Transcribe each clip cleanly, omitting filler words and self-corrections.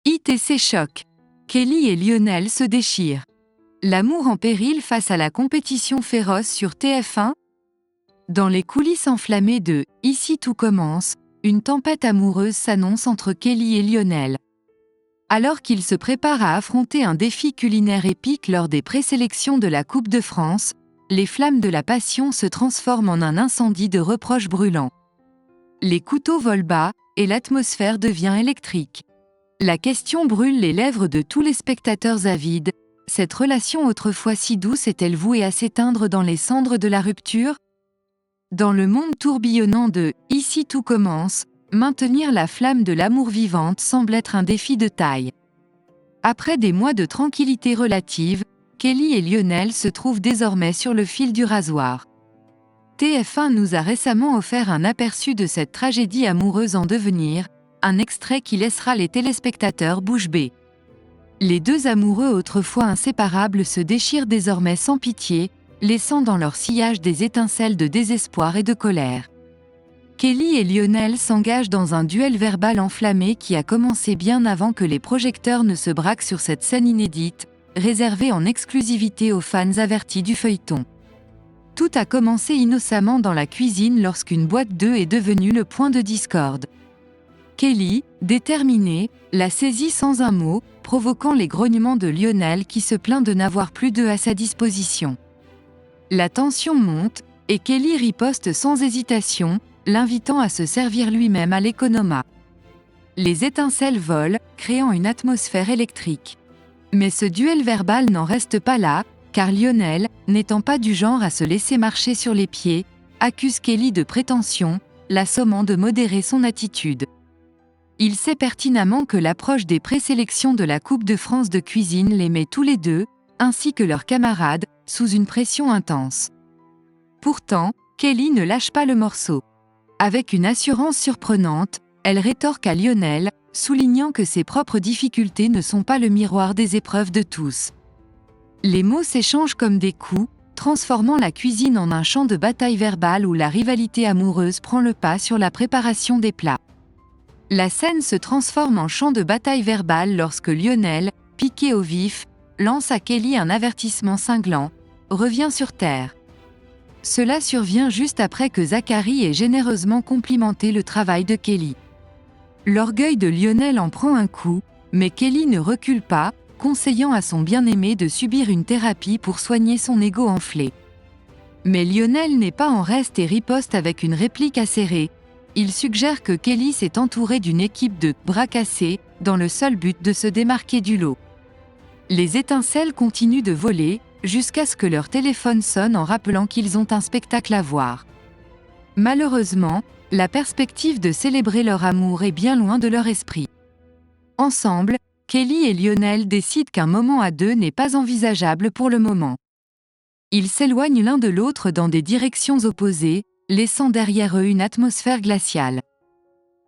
ITC choc. Kelly et Lionel se déchirent. L'amour en péril face à la compétition féroce sur TF1. Dans les coulisses enflammées de « Ici tout commence », une tempête amoureuse s'annonce entre Kelly et Lionel. Alors qu'ils se préparent à affronter un défi culinaire épique lors des présélections de la Coupe de France, les flammes de la passion se transforment en un incendie de reproches brûlants. Les couteaux volent bas, et l'atmosphère devient électrique. La question brûle les lèvres de tous les spectateurs avides. Cette relation autrefois si douce est-elle vouée à s'éteindre dans les cendres de la rupture ? Dans le monde tourbillonnant de « Ici tout commence », maintenir la flamme de l'amour vivante semble être un défi de taille. Après des mois de tranquillité relative, Kelly et Lionel se trouvent désormais sur le fil du rasoir. TF1 nous a récemment offert un aperçu de cette tragédie amoureuse en devenir, un extrait qui laissera les téléspectateurs bouche bée. Les deux amoureux autrefois inséparables se déchirent désormais sans pitié, laissant dans leur sillage des étincelles de désespoir et de colère. Kelly et Lionel s'engagent dans un duel verbal enflammé qui a commencé bien avant que les projecteurs ne se braquent sur cette scène inédite, réservée en exclusivité aux fans avertis du feuilleton. Tout a commencé innocemment dans la cuisine lorsqu'une boîte d'œufs est devenue le point de discorde. Kelly, déterminée, la saisit sans un mot, provoquant les grognements de Lionel qui se plaint de n'avoir plus d'œufs à sa disposition. La tension monte, et Kelly riposte sans hésitation, l'invitant à se servir lui-même à l'économat. Les étincelles volent, créant une atmosphère électrique. Mais ce duel verbal n'en reste pas là, car Lionel, n'étant pas du genre à se laisser marcher sur les pieds, accuse Kelly de prétention, la sommant de modérer son attitude. Il sait pertinemment que l'approche des présélections de la Coupe de France de cuisine les met tous les deux, ainsi que leurs camarades, sous une pression intense. Pourtant, Kelly ne lâche pas le morceau. Avec une assurance surprenante, elle rétorque à Lionel, soulignant que ses propres difficultés ne sont pas le miroir des épreuves de tous. Les mots s'échangent comme des coups, transformant la cuisine en un champ de bataille verbale où la rivalité amoureuse prend le pas sur la préparation des plats. La scène se transforme en champ de bataille verbale lorsque Lionel, piqué au vif, lance à Kelly un avertissement cinglant « Reviens sur terre ». Cela survient juste après que Zachary ait généreusement complimenté le travail de Kelly. L'orgueil de Lionel en prend un coup, mais Kelly ne recule pas, conseillant à son bien-aimé de subir une thérapie pour soigner son ego enflé. Mais Lionel n'est pas en reste et riposte avec une réplique acérée. Il suggère que Kelly s'est entourée d'une équipe de « bras cassés » dans le seul but de se démarquer du lot. Les étincelles continuent de voler, jusqu'à ce que leur téléphone sonne en rappelant qu'ils ont un spectacle à voir. Malheureusement, la perspective de célébrer leur amour est bien loin de leur esprit. Ensemble, Kelly et Lionel décident qu'un moment à deux n'est pas envisageable pour le moment. Ils s'éloignent l'un de l'autre dans des directions opposées, laissant derrière eux une atmosphère glaciale.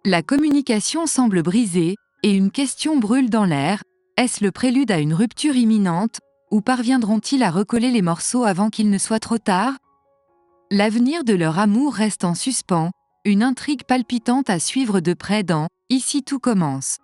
La communication semble brisée, et une question brûle dans l'air, est-ce le prélude à une rupture imminente, ou parviendront-ils à recoller les morceaux avant qu'il ne soit trop tard ? L'avenir de leur amour reste en suspens, une intrigue palpitante à suivre de près dans « Ici tout commence ».